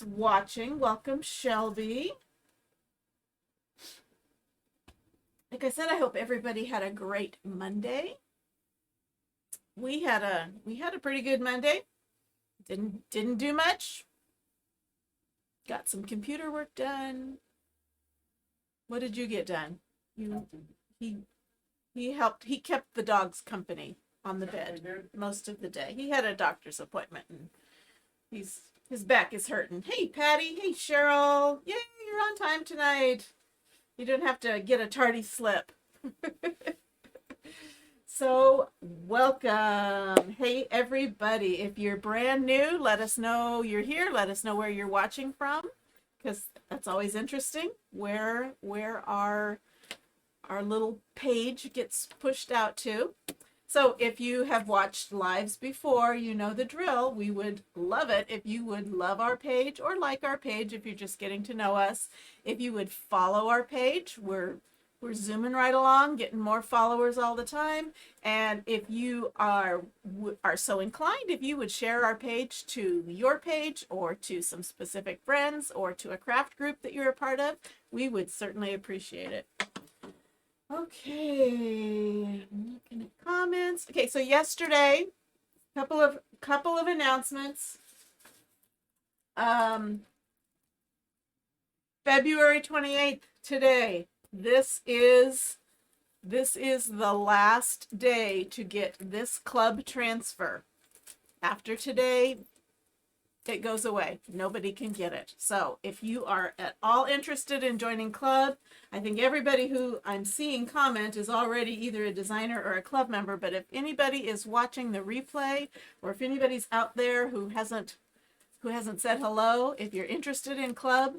Watching. Welcome, Shelby. Like I said, I hope everybody had a great Monday. We had a pretty good Monday. Didn't do much. Got some computer work done. What did you get done? You he he helped. He kept the dogs company on the bed most of the day. He had a doctor's appointment and his back is hurting. Hey, Patty. Hey, Cheryl. Yay, you're on time tonight. You don't have to get a tardy slip. So, welcome. Hey, everybody. If you're brand new, let us know you're here. Let us know where you're watching from, because that's always interesting. Where our little page gets pushed out to. So if you have watched lives before, you know the drill. We would love it if you would love our page or like our page if you're just getting to know us. If you would follow our page, we're zooming right along, getting more followers all the time. And if you are so inclined, if you would share our page to your page or to some specific friends or to a craft group that you're a part of, we would certainly appreciate it. Okay, I'm looking at comments. Okay, so yesterday, couple of announcements. February 28th, today. This is the last day to get this club transfer. After today, it goes away. Nobody can get it. So if you are at all interested in joining club, I think everybody who I'm seeing comment is already either a designer or a club member. But if anybody is watching the replay, or if anybody's out there who hasn't said hello, if you're interested in club,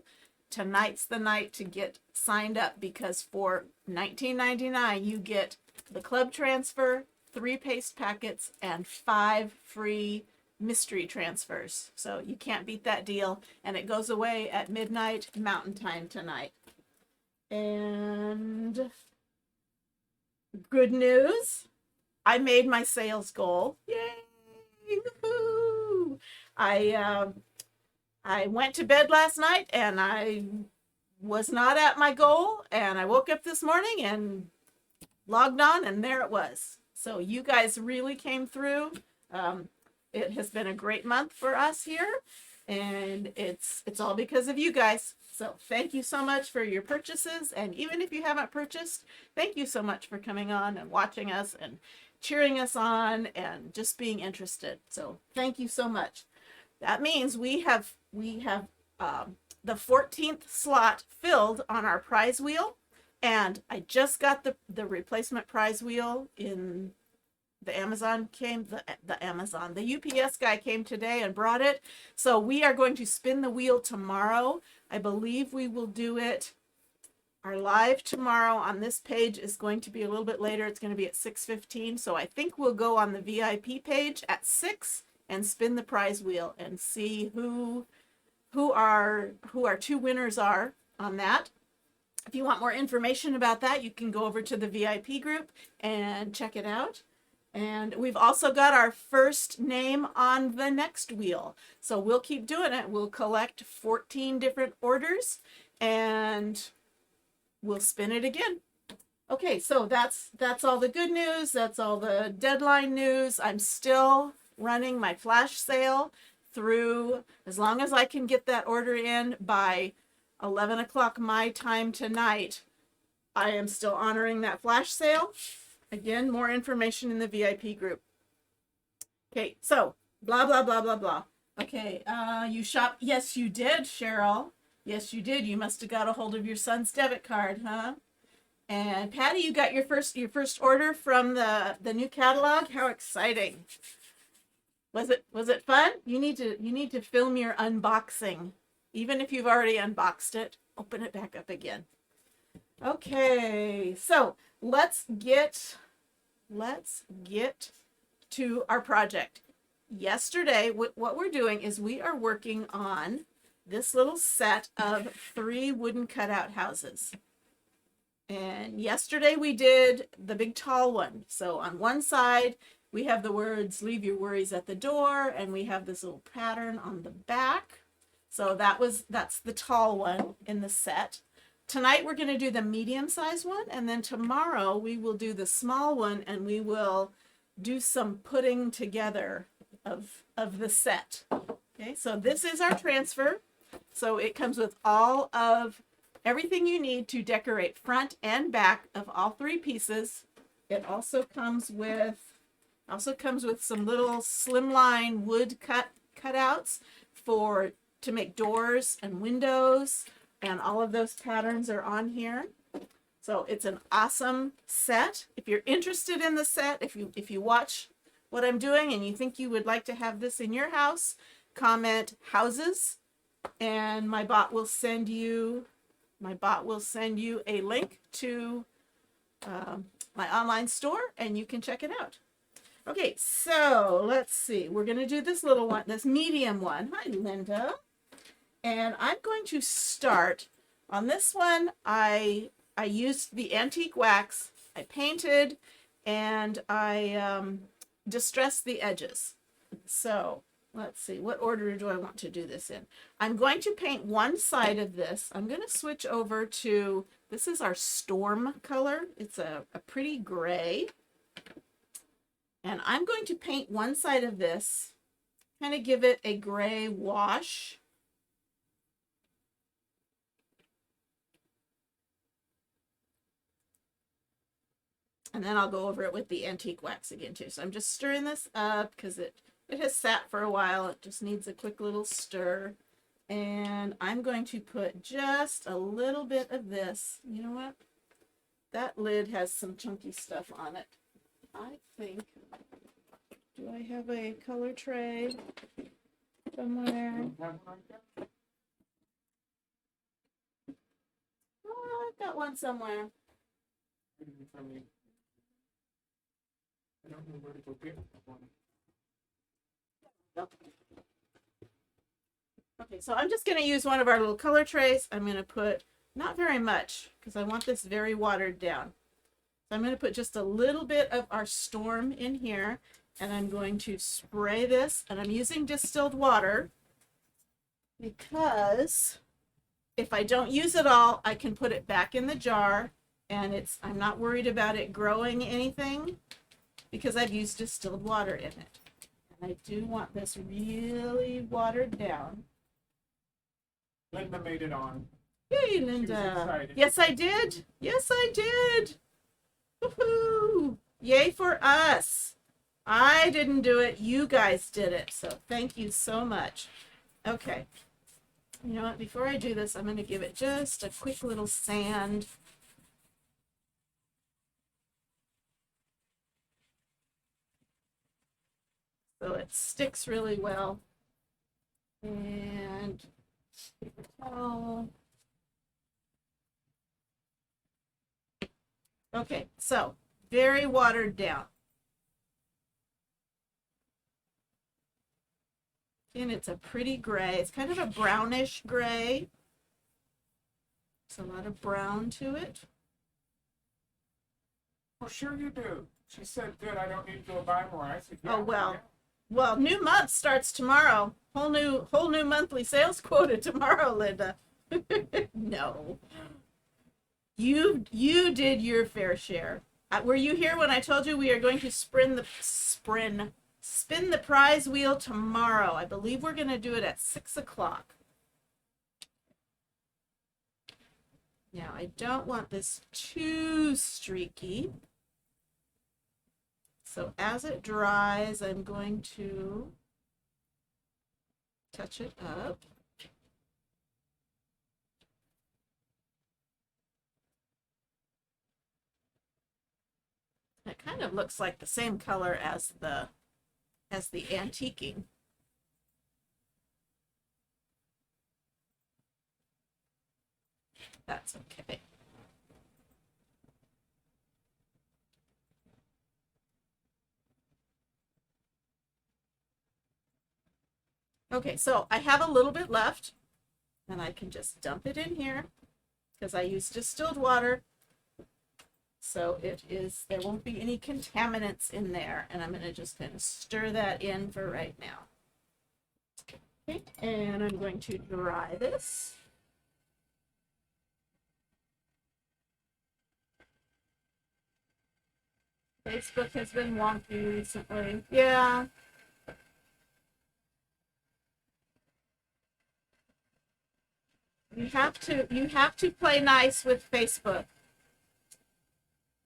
tonight's the night to get signed up, because for $19.99 you get the club transfer, 3 paste packets, and 5 free mystery transfers. So you can't beat that deal, and it goes away at midnight Mountain Time tonight. And good news, I made my sales goal. Yay! Woohoo! I went to bed last night and I was not at my goal, and I woke up this morning and logged on, and there it was. So you guys really came through. It has been a great month for us here, and it's all because of you guys. So thank you so much for your purchases, and even if you haven't purchased, thank you so much for coming on and watching us and cheering us on and just being interested. So thank you so much. That means we have the 14th slot filled on our prize wheel, and I just got the replacement prize wheel in the Amazon came, the UPS guy came today and brought it. So we are going to spin the wheel tomorrow. I believe we will do it. Our live tomorrow on this page is going to be a little bit later. It's going to be at 6:15. So I think we'll go on the VIP page at 6 and spin the prize wheel and see who our 2 winners are on that. If you want more information about that, you can go over to the VIP group and check it out. And we've also got our first name on the next wheel. So we'll keep doing it. We'll collect 14 different orders and we'll spin it again. Okay, so that's all the good news. That's all the deadline news. I'm still running my flash sale through, as long as I can get that order in by 11 o'clock my time tonight. I am still honoring that flash sale. Again, more information in the VIP group. Okay, so blah, blah, blah, blah, blah. Okay, you shop. Yes, you did, Cheryl. Yes, you did. You must have got a hold of your son's debit card, huh? And Patty, you got your first order from the new catalog. How exciting. Was it fun? You need to film your unboxing. Even if you've already unboxed it, open it back up again. Okay, so let's get to our project. Yesterday, what we're doing is we are working on this little set of 3 wooden cutout houses. And yesterday we did the big tall one. So on one side, we have the words, "Leave your worries at the door," and we have this little pattern on the back. So that's the tall one in the set. Tonight we're going to do the medium-sized one, and then tomorrow we will do the small one, and we will do some putting together of the set. Okay, so this is our transfer. So it comes with all of everything you need to decorate front and back of all three pieces. It also comes with some little slimline wood cutouts to make doors and windows, and all of those patterns are on here. So it's an awesome set. If you're interested in the set, if you watch what I'm doing and you think you would like to have this in your house, comment houses, and my bot will send you a link to my online store, and you can check it out. Okay, so let's see. We're going to do this little one, this medium one. Hi, Linda. And I'm going to start on this one. I used the antique wax. I painted, and I distressed the edges. So let's see, what order do I want to do this in? I'm going to paint one side of this. I'm going to switch over to, this is our storm color. It's a pretty gray. And I'm going to paint one side of this, kind of give it a gray wash. And then I'll go over it with the antique wax again too. So I'm just stirring this up because it has sat for a while. It just needs a quick little stir. And I'm going to put just a little bit of this. You know what? That lid has some chunky stuff on it. I think, do I have a color tray somewhere? Oh, I've got one somewhere. I don't know where to go get one. Okay, so I'm just going to use one of our little color trays. I'm going to put not very much because I want this very watered down. So I'm going to put just a little bit of our storm in here, and I'm going to spray this, and I'm using distilled water because if I don't use it all, I can put it back in the jar, and I'm not worried about it growing anything because I've used distilled water in it. And I do want this really watered down. Linda made it on. Yay, She was Linda. excited. Yes, I did. Yes, I did. Woohoo. Yay for us. I didn't do it. You guys did it. So thank you so much. Okay. You know what? Before I do this, I'm going to give it just a quick little sand. So it sticks really well. And okay, so very watered down. And it's a pretty gray. It's kind of a brownish gray. There's a lot of brown to it. Well, sure you do. She said, good, I don't need to go buy more. I said, yeah. Oh, well. Well, new month starts tomorrow. Whole new monthly sales quota tomorrow, Linda. No. You did your fair share. Were you here when I told you we are going to spin the prize wheel tomorrow? I believe we're going to do it at 6 o'clock. Now, I don't want this too streaky. So as it dries, I'm going to touch it up. It kind of looks like the same color as the antiquing. That's okay. Okay, so I have a little bit left, and I can just dump it in here because I used distilled water. So there won't be any contaminants in there, and I'm going to just kind of stir that in for right now. Okay, and I'm going to dry this. Facebook has been wonky recently. Yeah. You have to play nice with Facebook.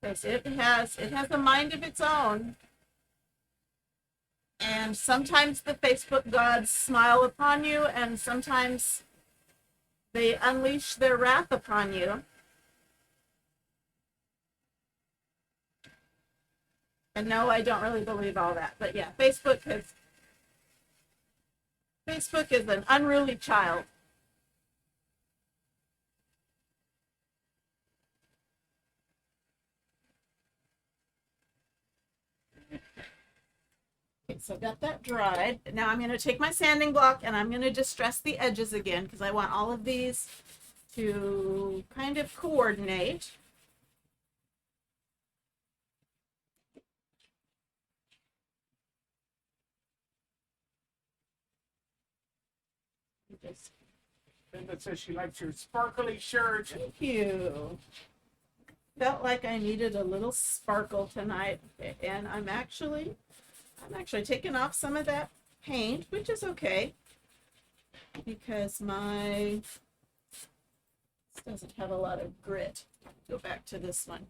Because it has a mind of its own. And sometimes the Facebook gods smile upon you, and sometimes they unleash their wrath upon you. And no, I don't really believe all that. But yeah, Facebook is an unruly child. Okay, so I've got that dried. Now I'm going to take my sanding block and I'm going to distress the edges again because I want all of these to kind of coordinate. Just Linda says she likes your sparkly shirt. thank you. Felt like I needed a little sparkle tonight, and I'm actually taking off some of that paint, which is okay because this doesn't have a lot of grit. Go back to this one.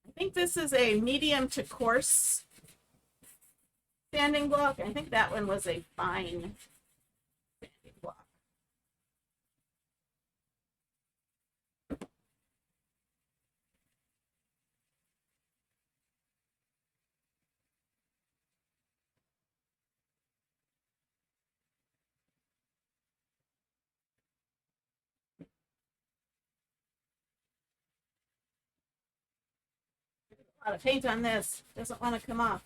I think this is a medium to coarse sanding block. I think that one was a fine sanding block. A lot of paint on this. Doesn't want to come off.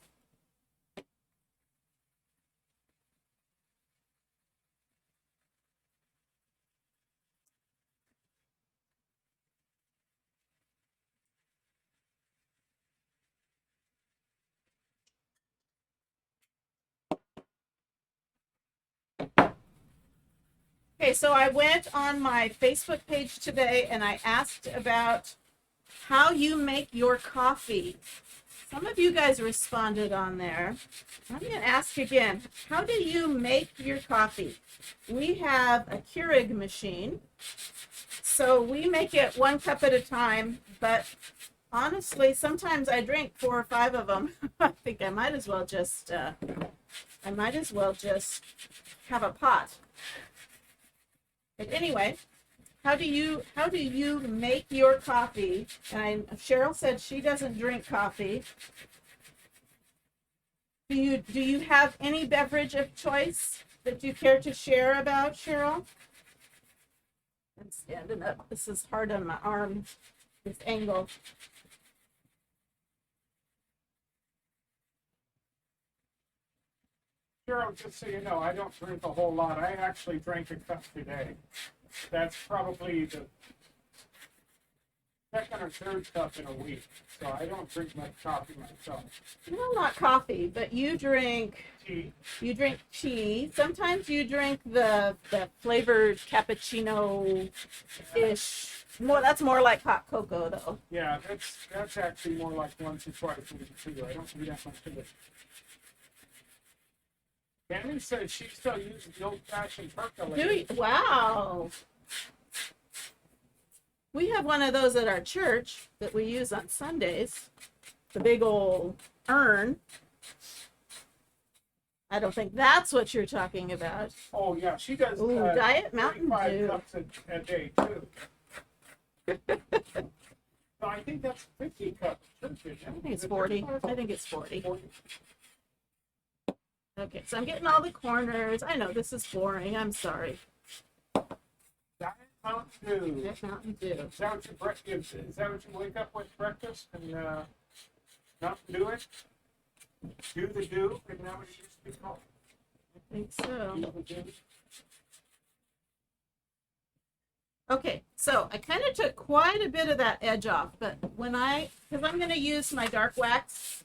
Okay, so I went on my Facebook page today and I asked about how you make your coffee. Some of you guys responded on there. I'm going to ask again, how do you make your coffee? We have a Keurig machine, so we make it 1 cup at a time, but honestly, sometimes I drink 4 or 5 of them. I think I might as well just have a pot. But anyway, how do you make your coffee? And Cheryl said she doesn't drink coffee. Do you have any beverage of choice that you care to share about, Cheryl? I'm standing up. This is hard on my arm, this angle. Cheryl, just so you know, I don't drink a whole lot. I actually drank a cup today. That's probably the second or third cup in a week. So I don't drink much coffee myself. Well, not coffee, but you drink Tea. You drink tea. Sometimes you drink the flavored cappuccino-ish. That's more like hot cocoa, though. Yeah, that's actually more like once or twice a week too. I don't do that much of it. Tammy says she still uses the old-fashioned percolator. Do you? Wow. We have one of those at our church that we use on Sundays. The big old urn. I don't think that's what you're talking about. Oh yeah, she does. Ooh, Diet Mountain 35 Dew. cups a day too. So I think that's 50 cups. I think it's 40. I think it's 40. Okay, so I'm getting all the corners. I know this is boring. I'm sorry. Diet Mountain Dew. Diet Mountain Dew. Is that what you wake up with breakfast and Mountain Dew it? Do the dew? Isn't that what it used to be called? I think so. Do the dew? Okay, so I kind of took quite a bit of that edge off, but because I'm going to use my dark wax,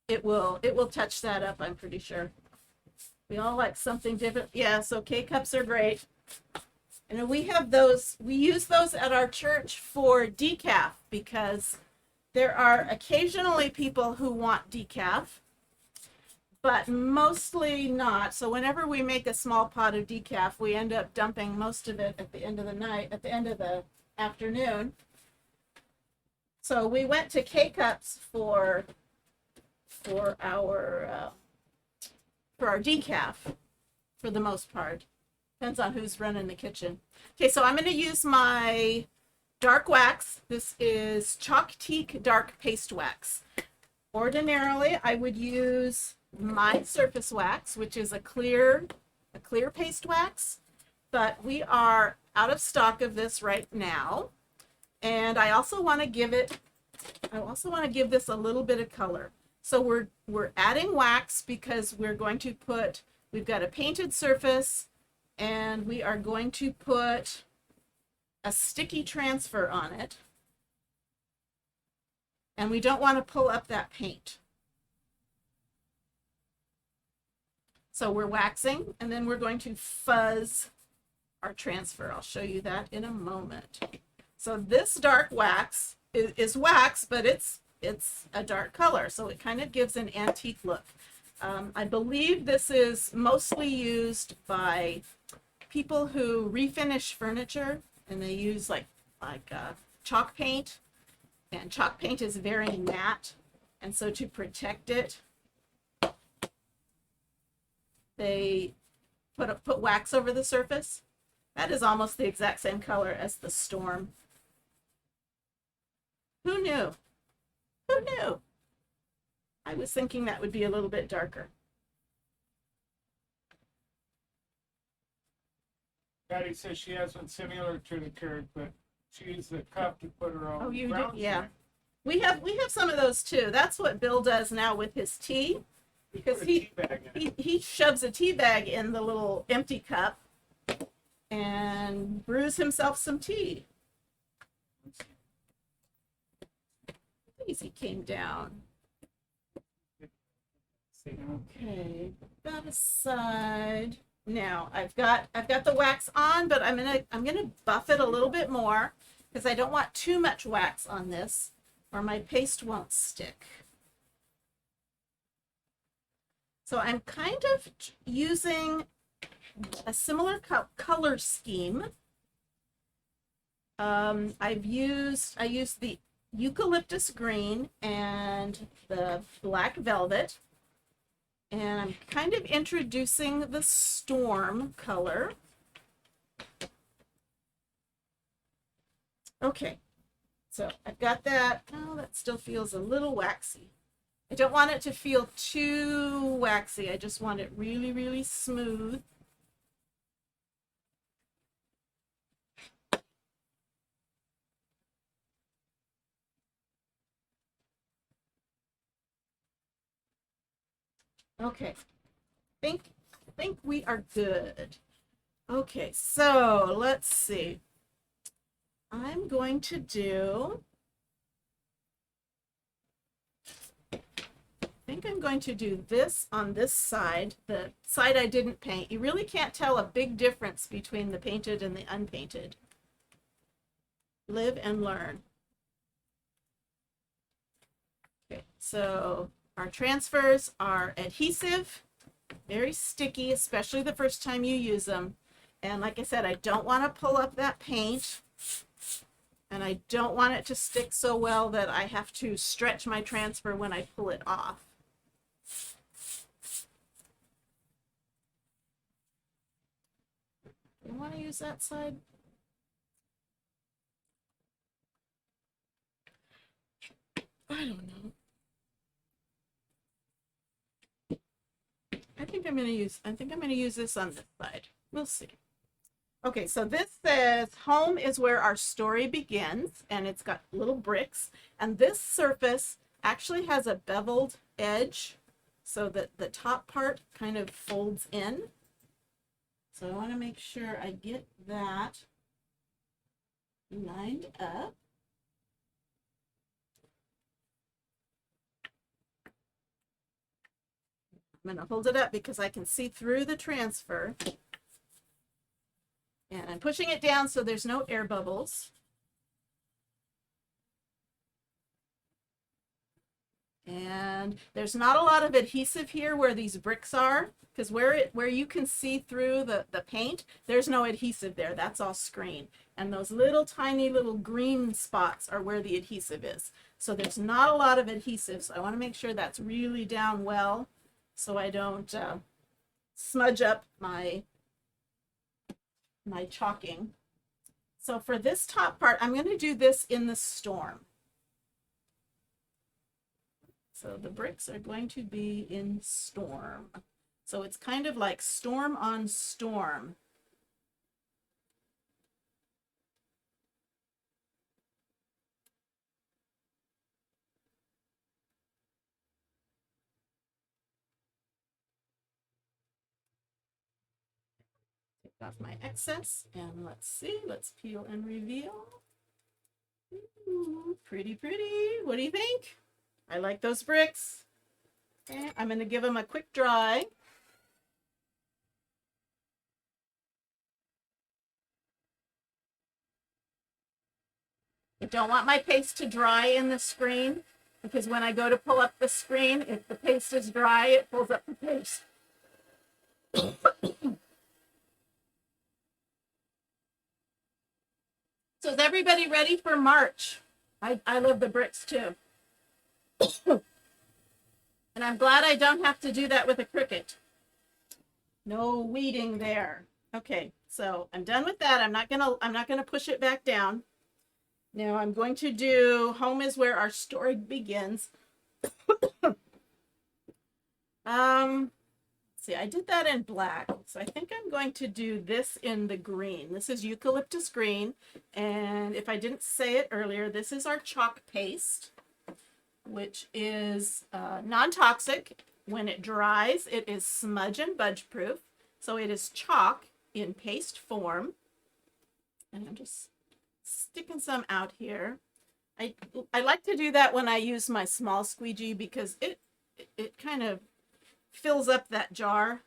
it will touch that up, I'm pretty sure. We all like something different. Yeah, so K-cups are great. And we have those, we use those at our church for decaf because there are occasionally people who want decaf, but mostly not. So whenever we make a small pot of decaf, we end up dumping most of it at the end of the night, at the end of the afternoon. So we went to K-cups for our decaf for the most part. Depends on who's running the kitchen. Okay, so I'm going to use my dark wax. This is Chalk Teak Dark Paste Wax. Ordinarily, I would use my surface wax, which is a clear paste wax, but we are out of stock of this right now. And I also want to give this a little bit of color. So we're adding wax because we've got a painted surface and we are going to put a sticky transfer on it. And we don't want to pull up that paint. So we're waxing and then we're going to fuzz our transfer. I'll show you that in a moment. So this dark wax is wax, but it's a dark color, so it kind of gives an antique look. I believe this is mostly used by people who refinish furniture, and they use like chalk paint, and chalk paint is very matte, and so to protect it, they put wax over the surface. That is almost the exact same color as the storm. Who knew? Who knew? I was thinking that would be a little bit darker. Patty says she has one similar to the Keurig, but she used the cup to put her own. Oh, you do? grounds Yeah. in. We have some of those too. That's what Bill does now with his tea, because Put a tea bag in it. he shoves a tea bag in the little empty cup and brews himself some tea. He came down. Okay, that aside. Now I've got the wax on, but I'm gonna buff it a little bit more because I don't want too much wax on this or my paste won't stick. So I'm kind of using a similar color scheme. I used the eucalyptus green and the black velvet, and I'm kind of introducing the storm color. Okay, so I've got that. Oh, that still feels a little waxy. I don't want it to feel too waxy. I just want it really, really smooth. Okay, think we are good. Okay, so let's see. I'm going to do, I think I'm going to do this on this side, the side I didn't paint. You really can't tell a big difference between the painted and the unpainted. Live and learn. Okay, so our transfers are adhesive, very sticky, especially the first time you use them. And like I said, I don't want to pull up that paint, and I don't want it to stick so well that I have to stretch my transfer when I pull it off. You want to use that side? I don't know. I think I'm going to use this on this side. We'll see. Okay, so this says home is where our story begins, and it's got little bricks, and this surface actually has a beveled edge so that the top part kind of folds in. So I want to make sure I get that lined up. I'm going to hold it up because I can see through the transfer. And I'm pushing it down so there's no air bubbles. And there's not a lot of adhesive here where these bricks are, because where you can see through the paint, there's no adhesive there. That's all screen. And those little tiny little green spots are where the adhesive is. So there's not a lot of adhesive. So I want to make sure that's really down well so I don't smudge up my chalking. So for this top part, I'm going to do this in the storm. So the bricks are going to be in storm. So it's kind of like storm on storm. Take off my excess and let's see, let's peel and reveal. Ooh, pretty, pretty. What do you think? I like those bricks. Okay, I'm going to give them a quick dry. I don't want my paste to dry in the screen because when I go to pull up the screen, if the paste is dry, it pulls up the paste. So is everybody ready for March? I love the bricks too. And I'm glad I don't have to do that with a Cricut. No weeding there. Okay, so I'm done with that. I'm not gonna push it back down. Now I'm going to do home is where our story begins. See, I did that in black, so I think I'm going to do this in the green. This is eucalyptus green, and if I didn't say it earlier, this is our chalk paste, which is non-toxic. When it dries, it is smudge and budge proof. So it is chalk in paste form. And I'm just sticking some out here. I like to do that when I use my small squeegee because it kind of fills up that jar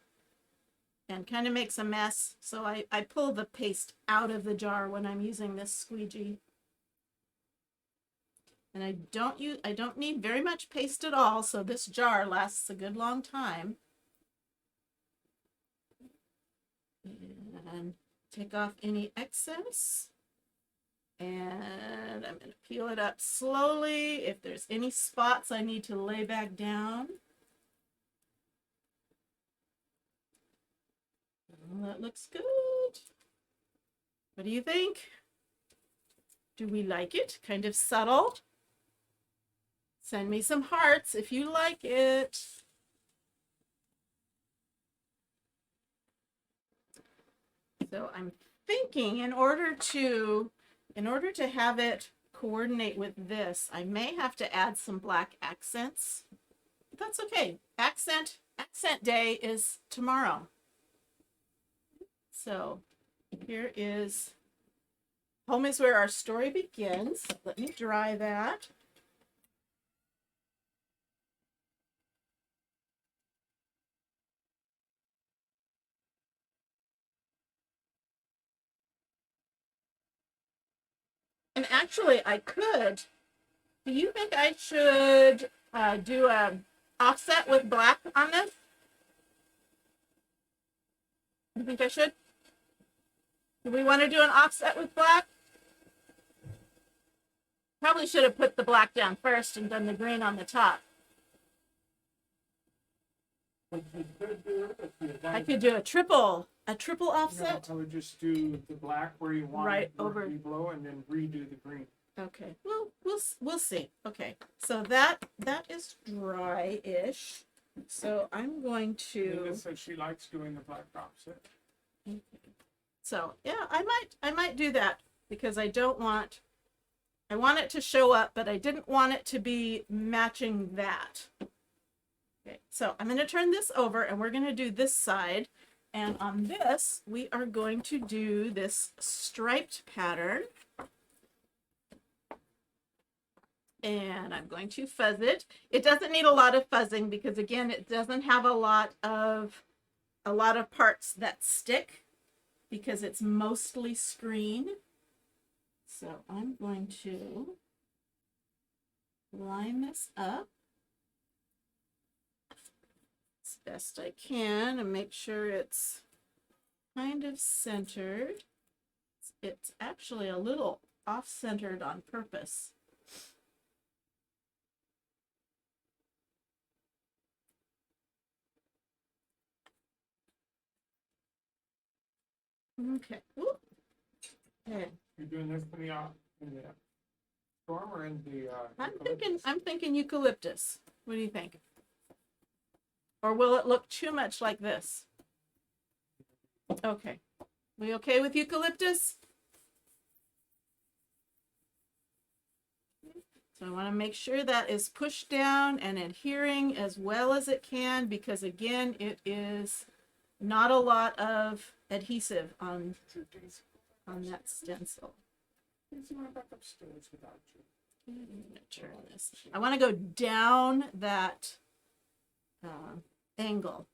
and kind of makes a mess. So I pull the paste out of the jar when I'm using this squeegee. And I don't need very much paste at all, so this jar lasts a good long time. And take off any excess. And I'm going to peel it up slowly. If there's any spots I need to lay back down. Well, that looks good. What do you think? Do we like it? Kind of subtle. Send me some hearts if you like it. So I'm thinking in order to have it coordinate with this, I may have to add some black accents. But that's okay. Accent day is tomorrow. So here is home is where our story begins. Let me dry that. And actually, I could. Do you think I should do a offset with black on this? You think I should? Do we want to do an offset with black? Probably should have put the black down first and done the green on the top. I could do a triple offset. I would just do the black where you want right it over below and then redo the green. Okay, well, we'll see. Okay, so that is dry-ish. So I'm going to. Linda says she likes doing the black offset. Okay. So yeah, I might do that because I want it to show up, but I didn't want it to be matching that. Okay, so I'm going to turn this over and we're going to do this side. And on this, we are going to do this striped pattern. And I'm going to fuzz it. It doesn't need a lot of fuzzing because again, it doesn't have a lot of parts that stick because it's mostly screen. So I'm going to line this up as best I can and make sure it's kind of centered. It's actually a little off-centered on purpose. Okay. Ooh. Okay. You're doing this in the storm or in the? I'm thinking eucalyptus. What do you think? Or will it look too much like this? Okay. We okay with eucalyptus? So I want to make sure that is pushed down and adhering as well as it can because again, it is not a lot of adhesive on that stencil. I'm gonna turn this. I want to go down that angle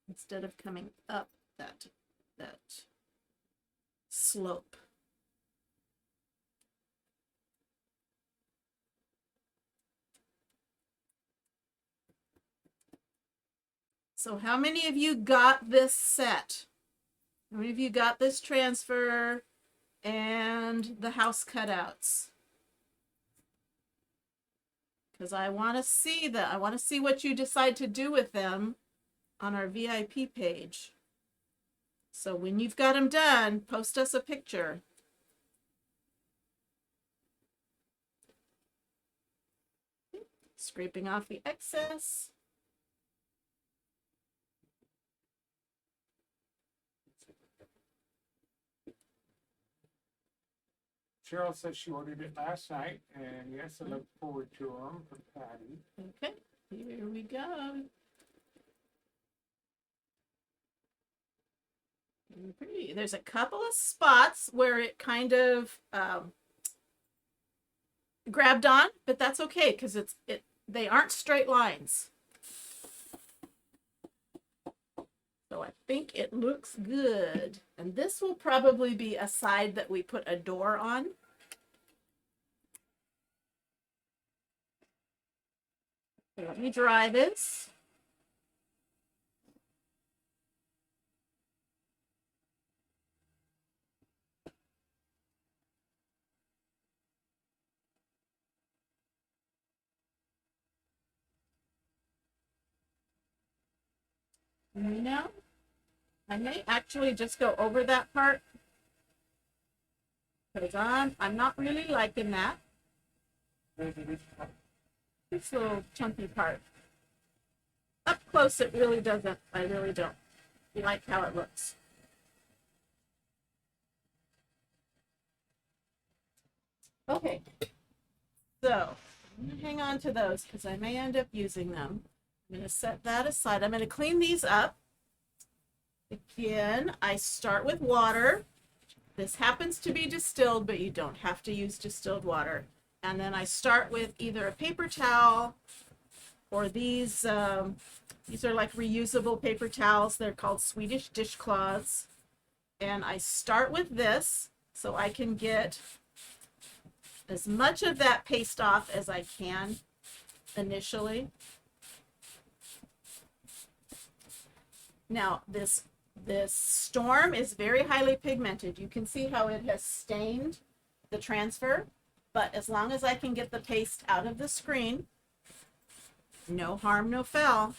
instead of coming up that slope. So how many of you got this set? How many of you got this transfer and the house cutouts? Because I want to see that. I want to see what you decide to do with them on our VIP page. So when you've got them done, post us a picture. Scraping off the excess. Cheryl says she ordered it last night, and yes, I look forward to them from Patty. Okay, here we go. Pretty. There's a couple of spots where it kind of grabbed on, but that's okay because they aren't straight lines. So I think it looks good. And this will probably be a side that we put a door on. Let me dry this. No, I may actually just go over that part because I'm not really liking that. This little chunky part. Up close, it really doesn't. I really don't like how it looks. Okay, so I'm gonna hang on to those because I may end up using them. I'm gonna set that aside. I'm gonna clean these up. Again, I start with water. This happens to be distilled, but you don't have to use distilled water. And then I start with either a paper towel or these are like reusable paper towels. They're called Swedish dishcloths. And I start with this so I can get as much of that paste off as I can initially. Now this storm is very highly pigmented. You can see how it has stained the transfer, but as long as I can get the paste out of the screen, no harm, no foul,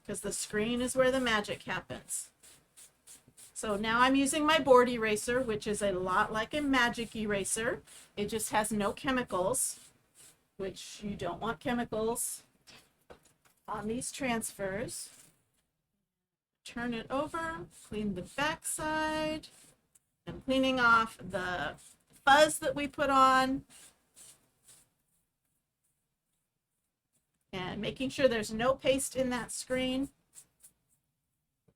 because the screen is where the magic happens. So now I'm using my board eraser, which is a lot like a magic eraser. It just has no chemicals, which you don't want chemicals on these transfers. Turn it over, clean the back side. I'm cleaning off the fuzz that we put on. And making sure there's no paste in that screen.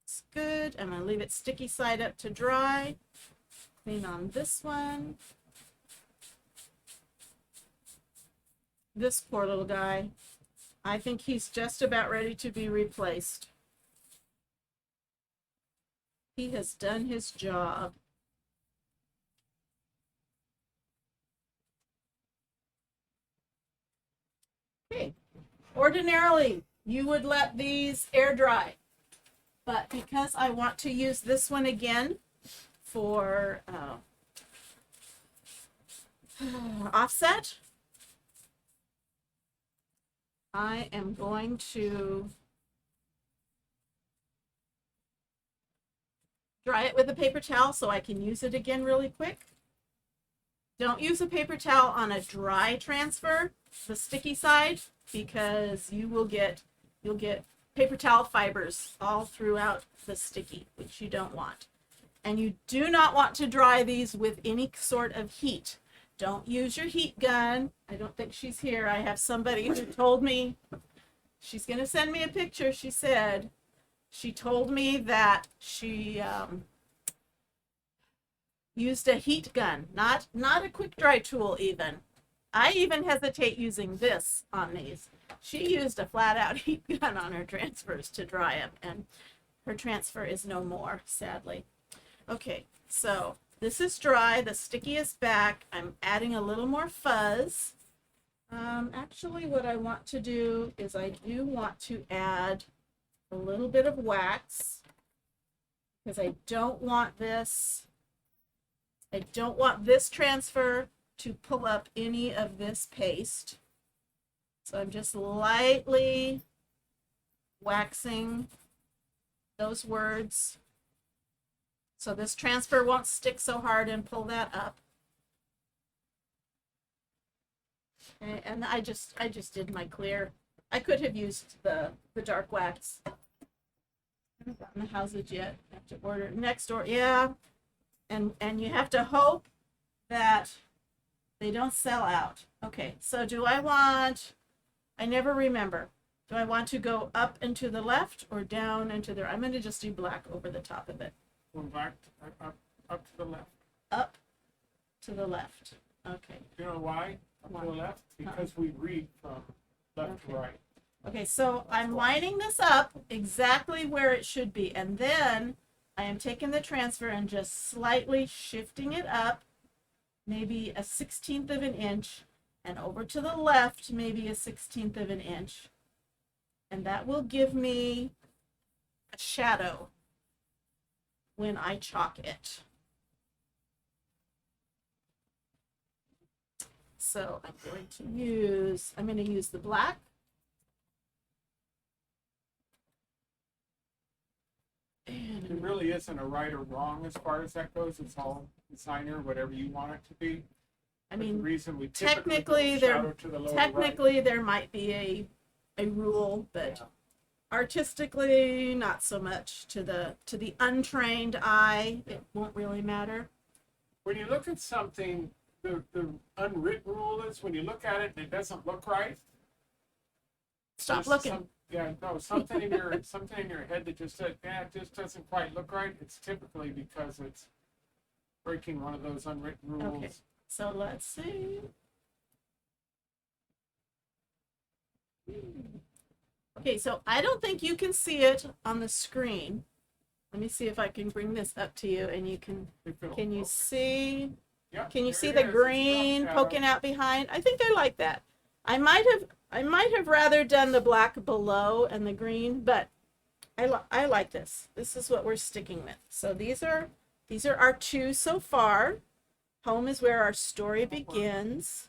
It's good. I'm going to leave it sticky side up to dry. Clean on this one. this poor little guy. I think he's just about ready to be replaced. He has done his job. Okay. Ordinarily, you would let these air dry, but because I want to use this one again for offset, I am going to dry it with a paper towel so I can use it again really quick. Don't use a paper towel on a dry transfer, the sticky side, because you'll get paper towel fibers all throughout the sticky, which you don't want. And you do not want to dry these with any sort of heat. Don't use your heat gun. I don't think she's here. I have somebody who told me she's going to send me a picture. She said she told me that she used a heat gun, not a quick dry tool even. I even hesitate using this on these. She used a flat out heat gun on her transfers to dry them, and her transfer is no more, sadly. Okay, so this is dry, the sticky is back. I'm adding a little more fuzz. Actually, what I want to do is I do want to add a little bit of wax because I don't want this transfer to pull up any of this paste. So I'm just lightly waxing those words so this transfer won't stick so hard and pull that up. Okay, and I just did my clear. I could have used the dark wax. I haven't gotten the houses yet. I have to order next door. Yeah. And you have to hope that they don't sell out. Okay, so do I want, I never remember. Do I want to go up and to the left or down and to the right? I'm going to just do black over the top of it. Go back, up to the left. Up to the left. Okay. You know why? Up to the left? Because we read from left to right. Okay, so I'm lining this up exactly where it should be. And then I am taking the transfer and just slightly shifting it up, maybe a 1/16 of an inch, and over to the left, maybe a 1/16 of an inch. And that will give me a shadow when I chalk it. So I'm going to use the black. And It really isn't a right or wrong as far as that goes. It's all designer, whatever you want it to be. I mean, the reason we technically there might be a rule, but yeah. Artistically not so much. To the untrained eye, it won't really matter. When you look at something, the unwritten rule is when you look at it and it doesn't look right, stop looking. Something in your head that just said, it just doesn't quite look right. It's typically because it's breaking one of those unwritten rules. Okay, so let's see. Okay, so I don't think you can see it on the screen. Let me see if I can bring this up to you, and you can you see? Yep, can you see the green poking out behind? I think I like that. I might have rather done the black below and the green, but I like this. This is what we're sticking with. So these are our two so far. Home is where our story begins.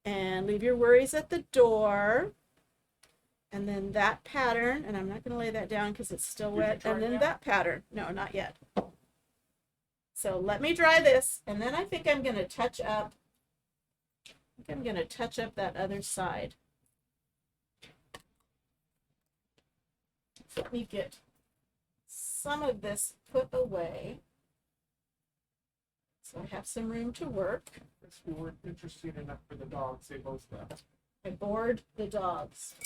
And leave your worries at the door. And then that pattern, and I'm not going to lay that down because it's still wet. And then that pattern. No, not yet. So let me dry this, and then I think I'm going to touch up. That other side. Let me get some of this put away so I have some room to work. We weren't interested enough for the dogs. They both left. I bored the dogs.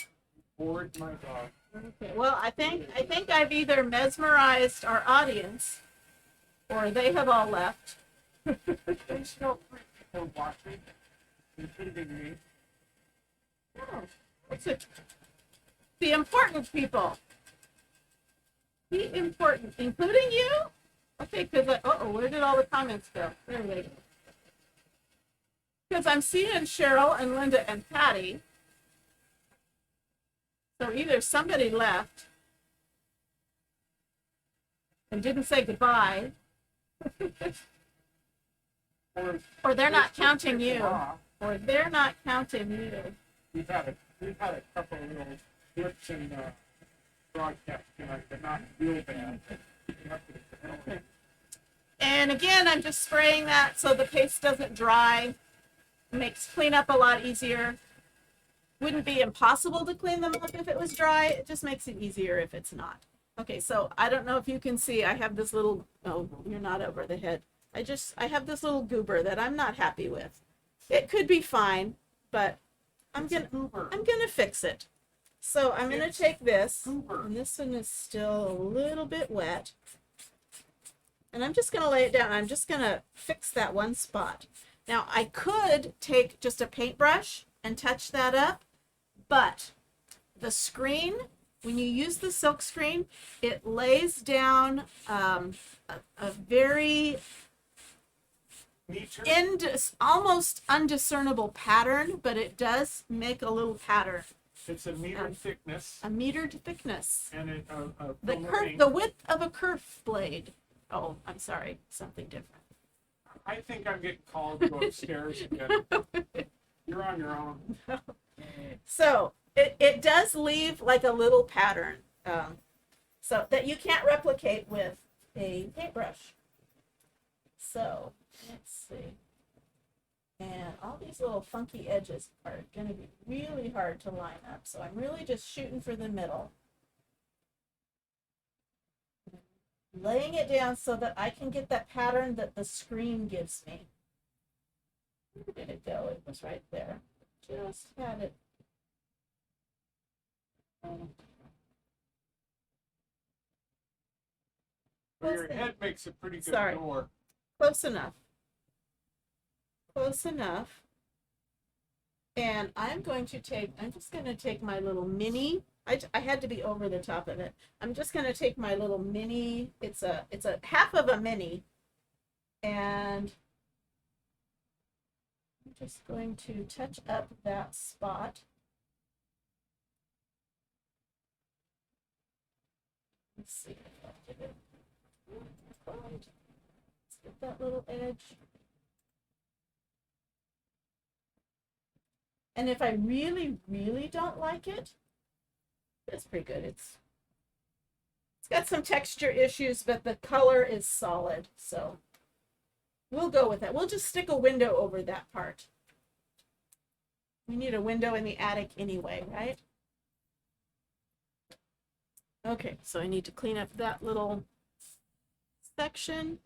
Bored my dog. Okay. Well, I think I've either mesmerized our audience, or they have all left. There's still 3 people watching, including me. Oh, what's it? The important people. The important, including you? Okay, because where did all the comments go? There they go. Because I'm seeing Cheryl and Linda and Patty. So either somebody left and didn't say goodbye, or they're not counting you, or they're not counting you. We've had a couple of little blips in broadcast tonight, but not real bad. And again, I'm just spraying that so the paste doesn't dry. Makes cleanup a lot easier. Wouldn't be impossible to clean them up if it was dry. It just makes it easier if it's not. Okay, so I don't know if you can see, I have this little, oh, you're not over the head. I have this little goober that I'm not happy with. It could be fine, but I'm gonna fix it. So I'm gonna take this, and this one is still a little bit wet. And I'm just gonna lay it down. I'm just gonna fix that one spot. Now I could take just a paintbrush and touch that up, but the screen, when you use the silk screen, it lays down a very almost undiscernible pattern, but it does make a little pattern. It's a meter thickness. A metered thickness. And the width of a kerf blade. Oh, I'm sorry, something different. I think I'm getting called to go upstairs again. You're on your own. So it does leave like a little pattern, so that you can't replicate with a paintbrush. So let's see. And all these little funky edges are going to be really hard to line up. So I'm really just shooting for the middle. Laying it down so that I can get that pattern that the screen gives me. Where did it go? It was right there. Just had it. Well, your head makes a pretty good door. Close enough. Close enough. And I'm just going to take my little mini. I had to be over the top of it. I'm just going to take my little mini. It's a half of a mini. And I'm just going to touch up that spot. Let's see if I did it. Let's get that little edge. And if I really, really don't like it, that's pretty good. It's got some texture issues, but the color is solid. So we'll go with that. We'll just stick a window over that part. We need a window in the attic anyway, right? Okay, so I need to clean up that little section.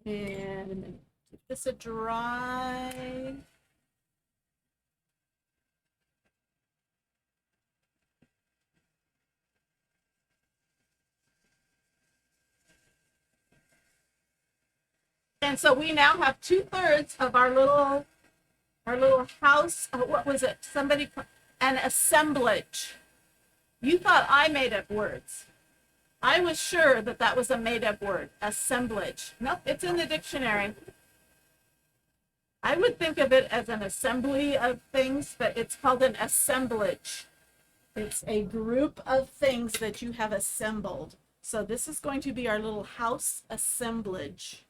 And give this a dry. And so we now have 2/3 of our little house. What was it? An assemblage. You thought I made up words. I was sure that that was a made up word. Assemblage. Nope, it's in the dictionary. I would think of it as an assembly of things, but it's called an assemblage. It's a group of things that you have assembled. So this is going to be our little house assemblage.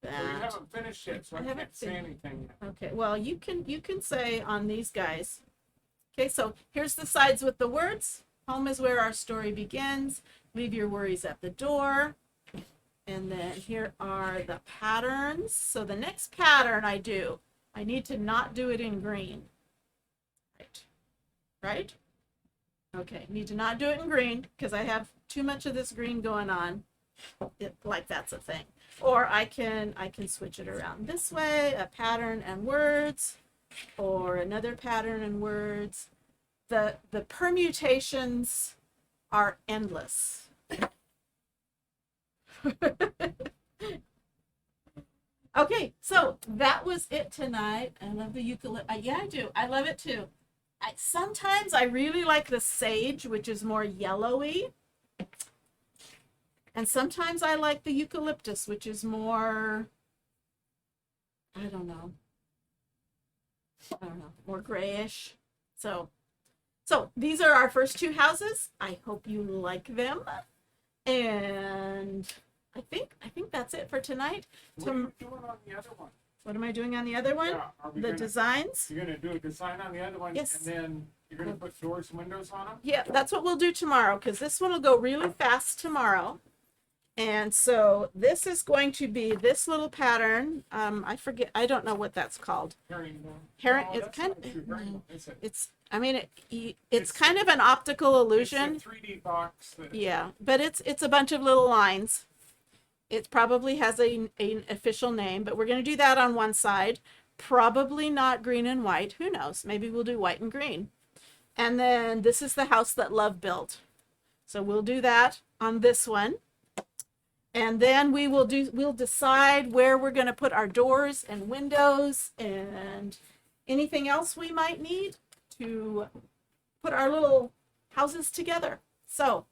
We haven't finished yet, so I can't say anything yet. Okay, well, you can say on these guys. Okay, so here's the sides with the words. Home is where our story begins. Leave your worries at the door. And then here are the patterns. So the next pattern I need to not do it in green. Right? Okay, need to not do it in green because I have too much of this green going on. Like that's a thing. Or I can switch it around this way, a pattern and words, or another pattern and words. The permutations are endless. Okay, so that was it tonight. I love the eucalyptus. Yeah, I do. I love it too. Sometimes I really like the sage, which is more yellowy. And sometimes I like the eucalyptus, which is more, I don't know, more grayish. So these are our first two houses. I hope you like them. And I think that's it for tonight. What are you doing on the other one? What am I doing on the other one? Yeah, The designs? You're gonna do a design on the other one, Yes. and then you're gonna put doors and windows on them? Yeah, that's what we'll do tomorrow, because this one will go really fast tomorrow. And so this is going to be this little pattern. I forget, I don't know what that's called. Herringbone. Herring, No, it's that's kind not true herringbone, is it? it's, I mean, it's It's- kind of an optical illusion. It's a 3D box. Yeah, but it's a bunch of little lines. It probably has an official name, but we're going to do that on one side. Probably not green and white. Who knows? Maybe we'll do white and green. And then this is the house that Love built. So we'll do that on this one. And then we'll decide where we're going to put our doors and windows and anything else we might need to put our little houses together. So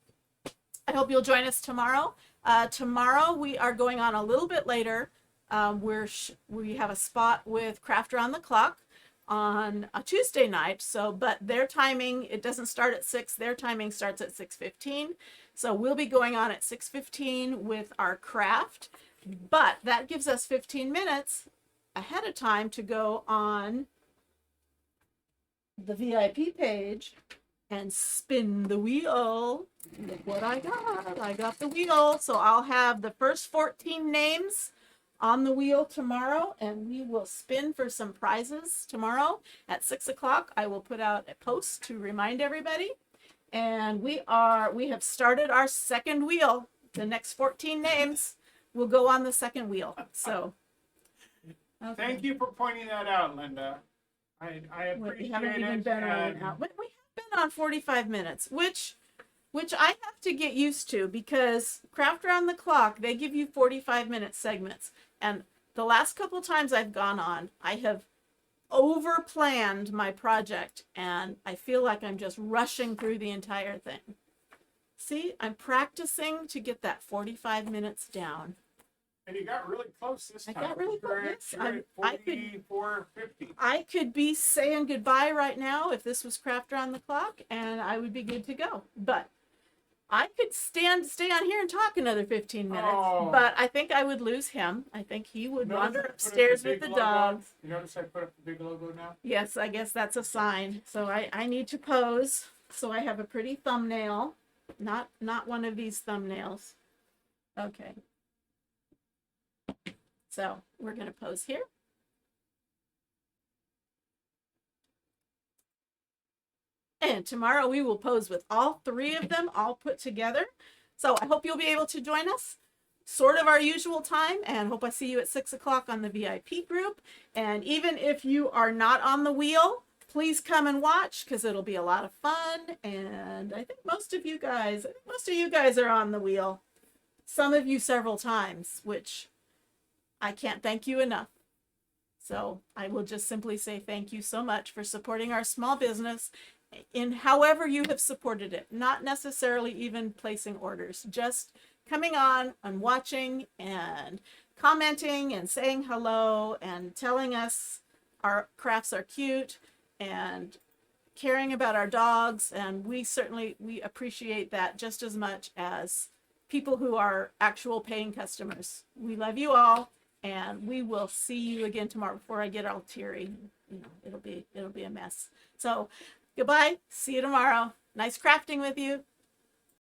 I hope you'll join us tomorrow. Tomorrow we are going on a little bit later. We have a spot with Craft Around the Clock on a Tuesday night. So, but their timing, it doesn't start at 6. Their timing starts at 6:15. So we'll be going on at 6:15 with our craft, but that gives us 15 minutes ahead of time to go on the VIP page and spin the wheel. Look what I got. I got the wheel. So I'll have the first 14 names on the wheel tomorrow, and we will spin for some prizes tomorrow at 6 o'clock. I will put out a post to remind everybody. And we have started our second wheel. The next 14 names will go on the second wheel. So okay. Thank you for pointing that out, Linda. I appreciate We haven't even it. been on an hour. We have been on 45 minutes, which I have to get used to, because Craft Around the Clock, they give you 45-minute segments. And the last couple times I've gone on, I have over planned my project, and I feel like I'm just rushing through the entire thing. See, I'm practicing to get that 45 minutes down. And you got really close this time. I got really close. Yes, You're at I could 44.50. I could be saying goodbye right now if this was Craft Around the Clock, and I would be good to go. But I could stay on here and talk another 15 minutes, but I think I would lose him. I think he would wander upstairs with the dogs. You notice I put up the big logo now? Yes, I guess that's a sign. So I need to pose. So I have a pretty thumbnail, not one of these thumbnails. Okay. So we're going to pose here. And tomorrow we will pose with all 3 of them all put together. So I hope you'll be able to join us, sort of our usual time, and hope I see you at 6 o'clock on the VIP group. And even if you are not on the wheel, please come and watch, because it'll be a lot of fun. And I think most of you guys are on the wheel. Some of you several times, which I can't thank you enough. So I will just simply say thank you so much for supporting our small business in however you have supported it, not necessarily even placing orders, just coming on and watching and commenting and saying hello and telling us our crafts are cute and caring about our dogs. And we appreciate that just as much as people who are actual paying customers. We love you all, and we will see you again tomorrow. Before I get all teary, it'll be a mess. So goodbye. See you tomorrow. Nice crafting with you.